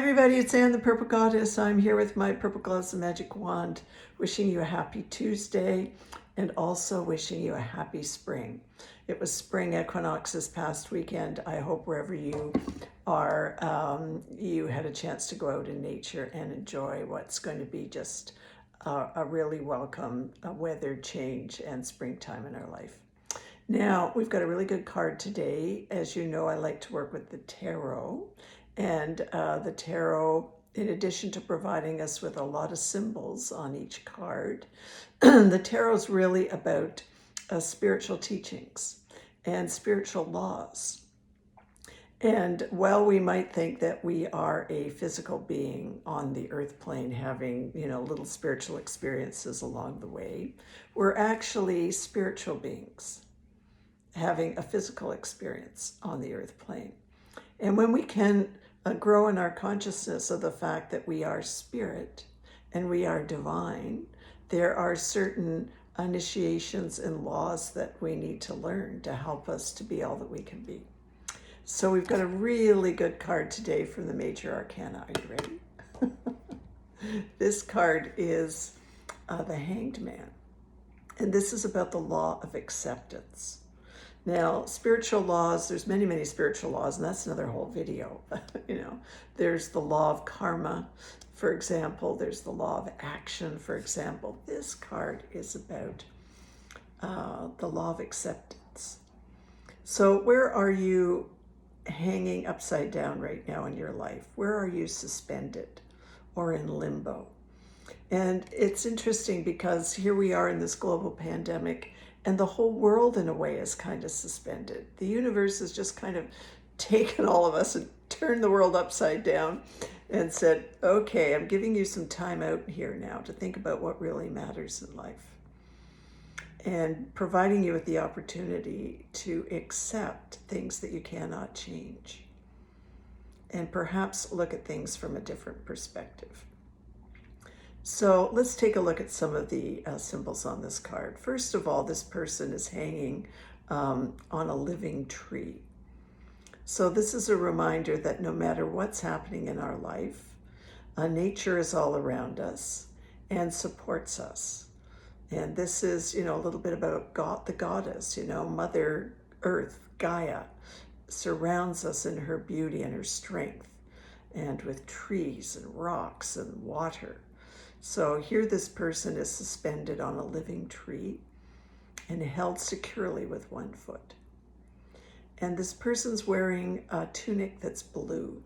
everybody, it's Anne the Purple Goddess. I'm here with my Purple Gloves and Magic Wand, wishing you a happy Tuesday and also wishing you a happy spring. It was spring equinox this past weekend. I hope wherever you are, you had a chance to go out in nature and enjoy what's going to be just a really welcome weather change and springtime in our life. Now, we've got a really good card today. As you know, I like to work with the tarot. And the tarot, in addition to providing us with a lot of symbols on each card, the tarot is really about spiritual teachings and spiritual laws. And while we might think that we are a physical being on the earth plane having, little spiritual experiences along the way, we're actually spiritual beings having a physical experience on the earth plane. And when we can grow in our consciousness of the fact that we are spirit and we are divine, there are certain initiations and laws that we need to learn to help us to be all that we can be. So we've got a really good card today from the Major Arcana. Are you ready? This card is the Hanged Man. And this is about the law of acceptance. Now, spiritual laws, there's many, many spiritual laws, and that's another whole video. There's the law of karma, for example. There's the law of action, for example. This card is about the law of acceptance. So where are you hanging upside down right now in your life? Where are you suspended or in limbo? And it's interesting because here we are in this global pandemic, and the whole world, in a way, is kind of suspended. The universe has just kind of taken all of us and turned the world upside down and said, okay, I'm giving you some time out here now to think about what really matters in life. And providing you with the opportunity to accept things that you cannot change. And perhaps look at things from a different perspective. So let's take a look at some of the symbols on this card. First of all, this person is hanging on a living tree. So this is a reminder that no matter what's happening in our life, nature is all around us and supports us. And this is, a little bit about God, the goddess, Mother Earth, Gaia, surrounds us in her beauty and her strength, and with trees and rocks and water. So here this person is suspended on a living tree and held securely with one foot. And this person's wearing a tunic that's blue.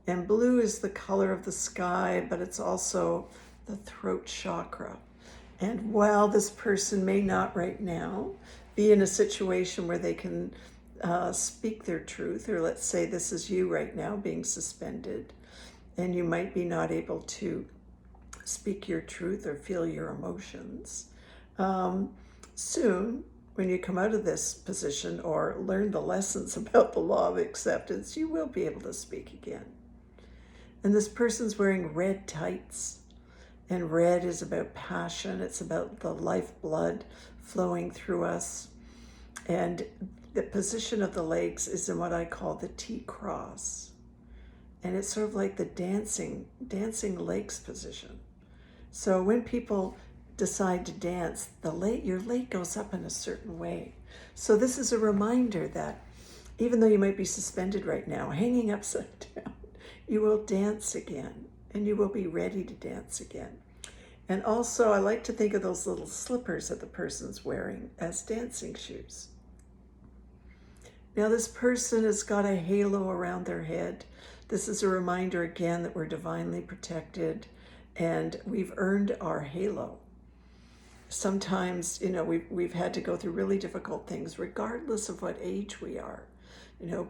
And blue is the color of the sky, but it's also the throat chakra. And while this person may not right now be in a situation where they can speak their truth, or let's say this is you right now being suspended, and you might be not able to speak your truth or feel your emotions. Soon, when you come out of this position or learn the lessons about the law of acceptance, you will be able to speak again. And this person's wearing red tights, and red is about passion. It's about the lifeblood flowing through us. And the position of the legs is in what I call the T-cross. And it's sort of like the dancing legs position. So when people decide to dance, your leg goes up in a certain way. So this is a reminder that even though you might be suspended right now, hanging upside down, you will dance again, and you will be ready to dance again. And also, I like to think of those little slippers that the person's wearing as dancing shoes. Now this person has got a halo around their head. This is a reminder again that we're divinely protected, and we've earned our halo. Sometimes, we've had to go through really difficult things, regardless of what age we are.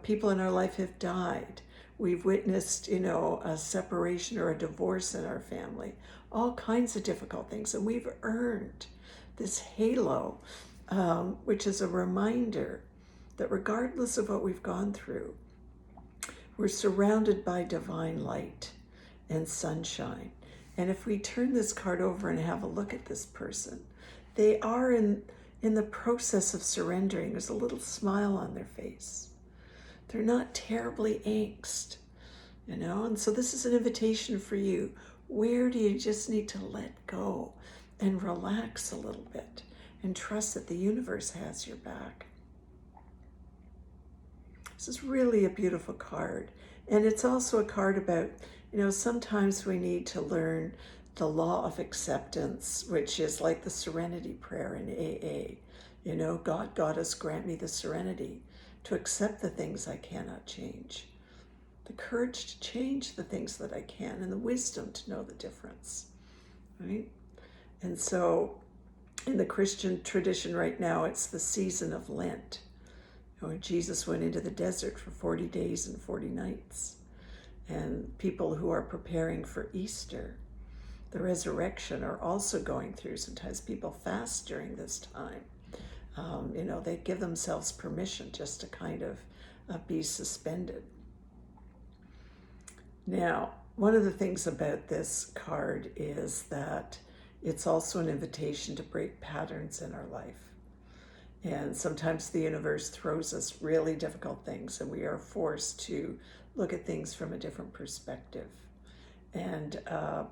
People in our life have died. We've witnessed, a separation or a divorce in our family, all kinds of difficult things. And we've earned this halo, which is a reminder that regardless of what we've gone through, we're surrounded by divine light and sunshine. And if we turn this card over and have a look at this person, they are in the process of surrendering. There's a little smile on their face. They're not terribly angst. And so this is an invitation for you. Where do you just need to let go and relax a little bit and trust that the universe has your back? This is really a beautiful card. And it's also a card about, sometimes we need to learn the law of acceptance, which is like the serenity prayer in AA. God, Goddess, grant me the serenity to accept the things I cannot change, the courage to change the things that I can, and the wisdom to know the difference, right? And so in the Christian tradition right now, it's the season of Lent. Jesus went into the desert for 40 days and 40 nights. And people who are preparing for Easter, the resurrection, are also going through. Sometimes people fast during this time. They give themselves permission just to kind of be suspended. Now, one of the things about this card is that it's also an invitation to break patterns in our life. And sometimes the universe throws us really difficult things, and we are forced to look at things from a different perspective and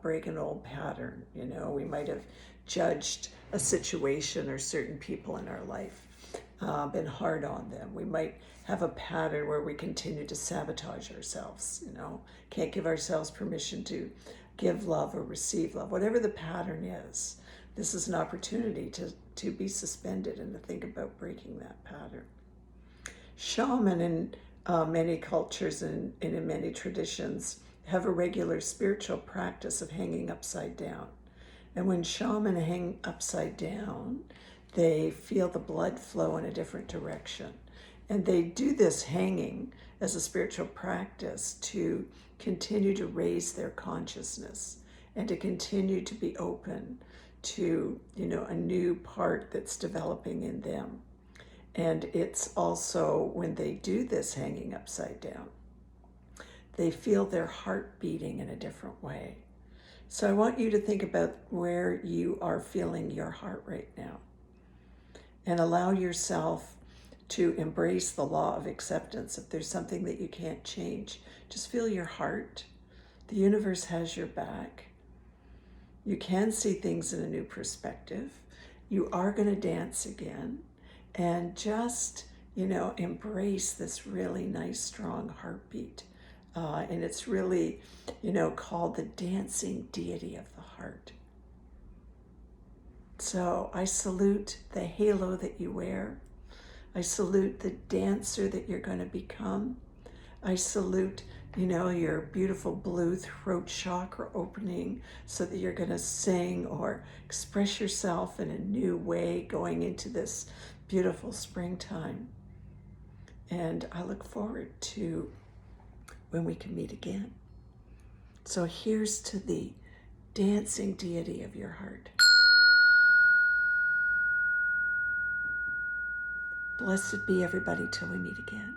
break an old pattern. We might have judged a situation or certain people in our life, been hard on them. We might have a pattern where we continue to sabotage ourselves, can't give ourselves permission to give love or receive love. Whatever the pattern is, this is an opportunity to be suspended and to think about breaking that pattern. Shaman in many cultures and in many traditions have a regular spiritual practice of hanging upside down. And when shaman hang upside down, they feel the blood flow in a different direction. And they do this hanging as a spiritual practice to continue to raise their consciousness and to continue to be open to, a new part that's developing in them. And it's also, when they do this hanging upside down, they feel their heart beating in a different way. So I want you to think about where you are feeling your heart right now and allow yourself to embrace the law of acceptance. If there's something that you can't change, just feel your heart. The universe has your back. You can see things in a new perspective. You are going to dance again. And just, embrace this really nice, strong heartbeat. And it's really, called the dancing deity of the heart. So I salute the halo that you wear. I salute the dancer that you're going to become. I salute, your beautiful blue throat chakra opening so that you're going to sing or express yourself in a new way going into this beautiful springtime. And I look forward to when we can meet again. So here's to the dancing deity of your heart. Blessed be everybody till we meet again.